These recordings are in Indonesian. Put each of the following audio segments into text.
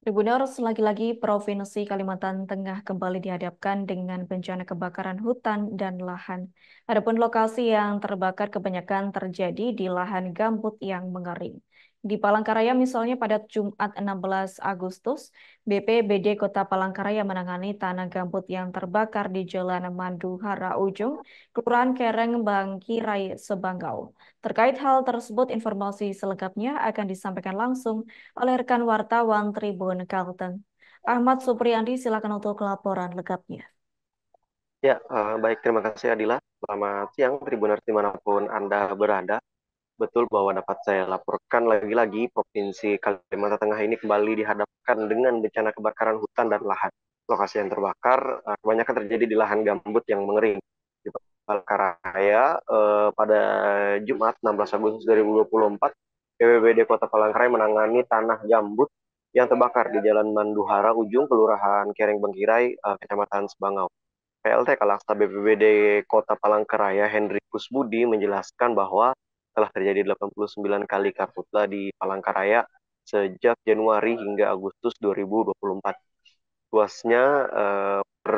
Tribuners, lagi-lagi Provinsi Kalimantan Tengah kembali dihadapkan dengan bencana kebakaran hutan dan lahan. Adapun lokasi yang terbakar kebanyakan terjadi di lahan gambut yang mengering. Di Palangkaraya misalnya pada Jumat 16 Agustus, BPBD Kota Palangkaraya menangani tanah gambut yang terbakar di Jalan Manduhara Ujung, Kelurahan Kereng, Bangkirai, Sebanggau. Terkait hal tersebut, informasi selengkapnya akan disampaikan langsung oleh rekan wartawan Tribun Kalteng. Ahmad Supriyandi, silakan untuk laporan lengkapnya. Ya, baik. Terima kasih Adila. Selamat siang, Tribuners dimanapun Anda berada. Betul bahwa dapat saya laporkan lagi-lagi Provinsi Kalimantan Tengah ini kembali dihadapkan dengan bencana kebakaran hutan dan lahan. Lokasi yang terbakar kebanyakan terjadi di lahan gambut yang mengering. Di Palangkaraya pada Jumat 16 Agustus 2024, BPBD Kota Palangkaraya menangani tanah gambut yang terbakar di Jalan Manduhara Ujung, Kelurahan Kereng Bangkirai, Kecamatan Sebangau. PLT Kalaksa BPBD Kota Palangkaraya Hendrik Kusbudi menjelaskan bahwa telah terjadi 89 kali karhutla di Palangkaraya sejak Januari hingga Agustus 2024. Luasnya per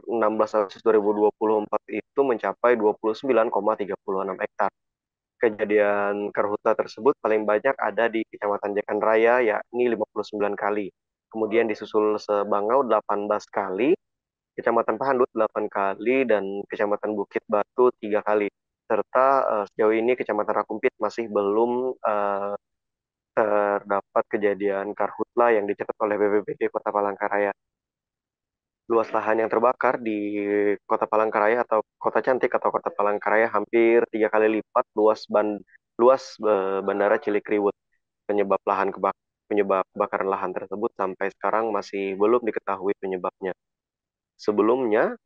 16 Agustus 2024 itu mencapai 29,36 hektar. Kejadian karhutla tersebut paling banyak ada di Kecamatan Jekan Raya, yakni 59 kali. Kemudian disusul Sebangau 18 kali, Kecamatan Pahandut 8 kali, dan Kecamatan Bukit Batu 3 kali. Serta sejauh ini Kecamatan Rakumpit masih belum terdapat kejadian karhutla yang dicatat oleh BPBD Kota Palangkaraya. Luas lahan yang terbakar di Kota Palangkaraya atau Kota Cantik atau Kota Palangkaraya hampir 3 kali lipat luas Bandara Cilikriwut. Penyebab kebakaran lahan tersebut sampai sekarang masih belum diketahui penyebabnya. Sebelumnya,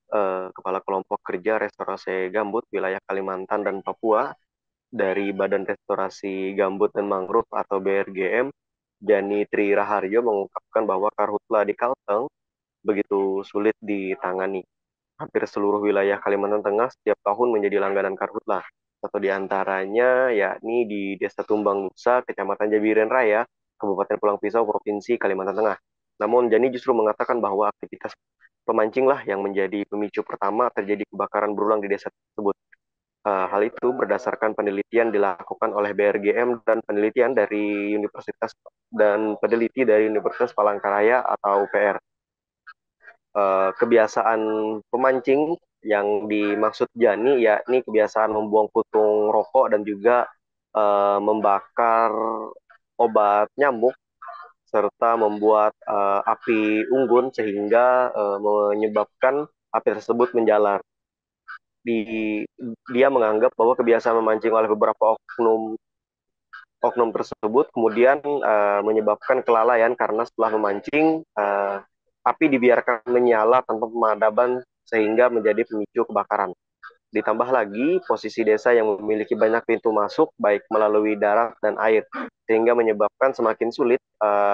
Kepala Kelompok Kerja Restorasi Gambut Wilayah Kalimantan dan Papua dari Badan Restorasi Gambut dan Mangrove atau BRGM, Jani Tri Raharjo mengungkapkan bahwa karhutla di Kalteng begitu sulit ditangani. Hampir seluruh wilayah Kalimantan Tengah setiap tahun menjadi langganan karhutla. Satu di antaranya yakni di Desa Tumbang Nusa, Kecamatan Jabiren Raya, Kabupaten Pulang Pisau, Provinsi Kalimantan Tengah. Namun Jani justru mengatakan bahwa aktivitas pemancinglah yang menjadi pemicu pertama terjadi kebakaran berulang di desa tersebut. Hal itu berdasarkan penelitian dilakukan oleh BRGM dan peneliti dari Universitas Palangkaraya atau UPR. Kebiasaan pemancing yang dimaksud Jani yakni kebiasaan membuang putung rokok dan juga membakar obat nyamuk serta membuat api unggun sehingga menyebabkan api tersebut menjalar. Dia menganggap bahwa kebiasaan memancing oleh beberapa oknum tersebut kemudian menyebabkan kelalaian karena setelah memancing api dibiarkan menyala tanpa pemadaban sehingga menjadi pemicu kebakaran. Ditambah lagi posisi desa yang memiliki banyak pintu masuk baik melalui darat dan air sehingga menyebabkan semakin sulit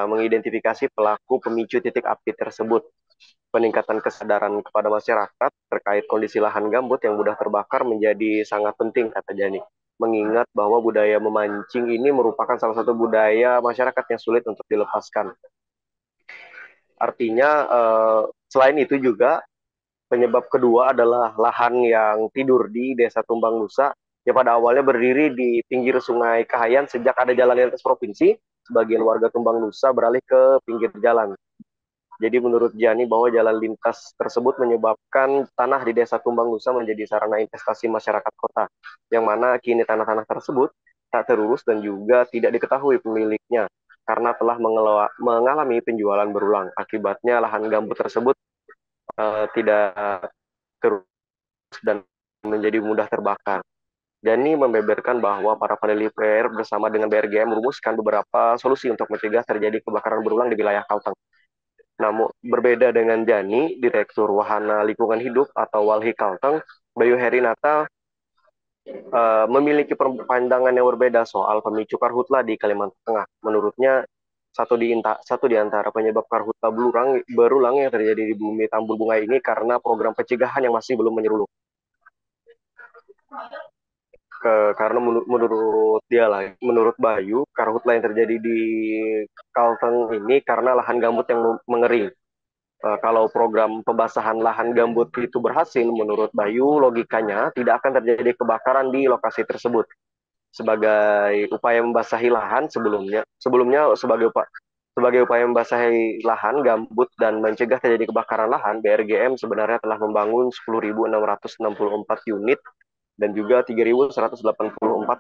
mengidentifikasi pelaku pemicu titik api tersebut. Peningkatan kesadaran kepada masyarakat terkait kondisi lahan gambut yang mudah terbakar menjadi sangat penting, kata Jani. Mengingat bahwa budaya memancing ini merupakan salah satu budaya masyarakat yang sulit untuk dilepaskan. Artinya, selain itu juga penyebab kedua adalah lahan yang tidur di Desa Tumbang Nusa yang pada awalnya berdiri di pinggir Sungai Kahayan. Sejak ada jalan lintas provinsi, sebagian warga Tumbang Nusa beralih ke pinggir jalan. Jadi menurut Jani bahwa jalan lintas tersebut menyebabkan tanah di Desa Tumbang Nusa menjadi sarana investasi masyarakat kota, yang mana kini tanah-tanah tersebut tak terurus dan juga tidak diketahui pemiliknya karena telah mengalami penjualan berulang. Akibatnya lahan gambut tersebut tidak terurus dan menjadi mudah terbakar. Dani membeberkan bahwa para peneliti PR bersama dengan BRGM merumuskan beberapa solusi untuk mencegah terjadi kebakaran berulang di wilayah Kalteng. Namun berbeda dengan Dani, Direktur Wahana Lingkungan Hidup atau Walhi Kalteng, Bayu Herinata memiliki pandangan yang berbeda soal pemicu karhutla di Kalimantan Tengah. Menurutnya, satu di antara penyebab karhutla berulang yang terjadi di bumi Tambul Bunga ini karena program pencegahan yang masih belum menyeluruh. karena menurut dia lagi, menurut Bayu, karhutla yang terjadi di Kalteng ini karena lahan gambut yang mengering. Kalau program pembasahan lahan gambut itu berhasil, menurut Bayu, logikanya tidak akan terjadi kebakaran di lokasi tersebut. Sebagai upaya membasahi lahan sebelumnya sebagai upaya membasahi lahan gambut dan mencegah terjadi kebakaran lahan, BRGM sebenarnya telah membangun 10.664 unit dan juga 3.184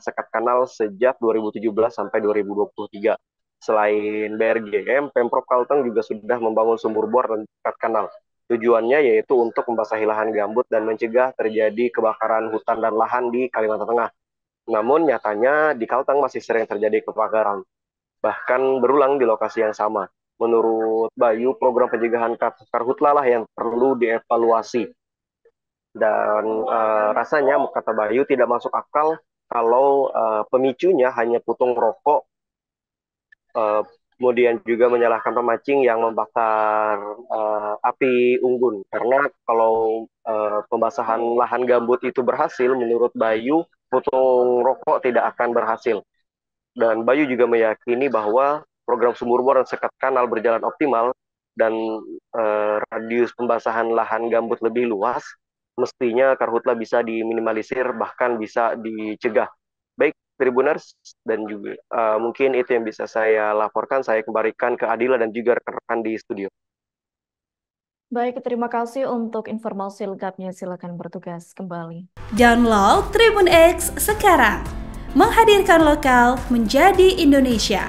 sekat kanal sejak 2017 sampai 2023. Selain BRGM, Pemprov Kalteng juga sudah membangun sumur bor dan sekat kanal. Tujuannya yaitu untuk membasahi lahan gambut dan mencegah terjadi kebakaran hutan dan lahan di Kalimantan Tengah. Namun nyatanya di Kalteng masih sering terjadi kebakaran, bahkan berulang di lokasi yang sama. Menurut Bayu, program pencegahan karhutla lah yang perlu dievaluasi. Dan rasanya, kata Bayu, tidak masuk akal kalau pemicunya hanya putung rokok, kemudian juga menyalahkan pemancing yang membakar api unggun. Karena kalau pembasahan lahan gambut itu berhasil, menurut Bayu, putung rokok tidak akan berhasil. Dan Bayu juga meyakini bahwa program sumur bor dan sekat kanal berjalan optimal dan radius pembasahan lahan gambut lebih luas, mestinya karhutla bisa diminimalisir, bahkan bisa dicegah. Baik, Tribuners, dan juga mungkin itu yang bisa saya laporkan. Saya kembalikan ke Adila dan juga rekan-rekan di studio. Baik, terima kasih untuk informasi lengkapnya. Silakan bertugas kembali. Download Tribun X sekarang. Menghadirkan lokal menjadi Indonesia.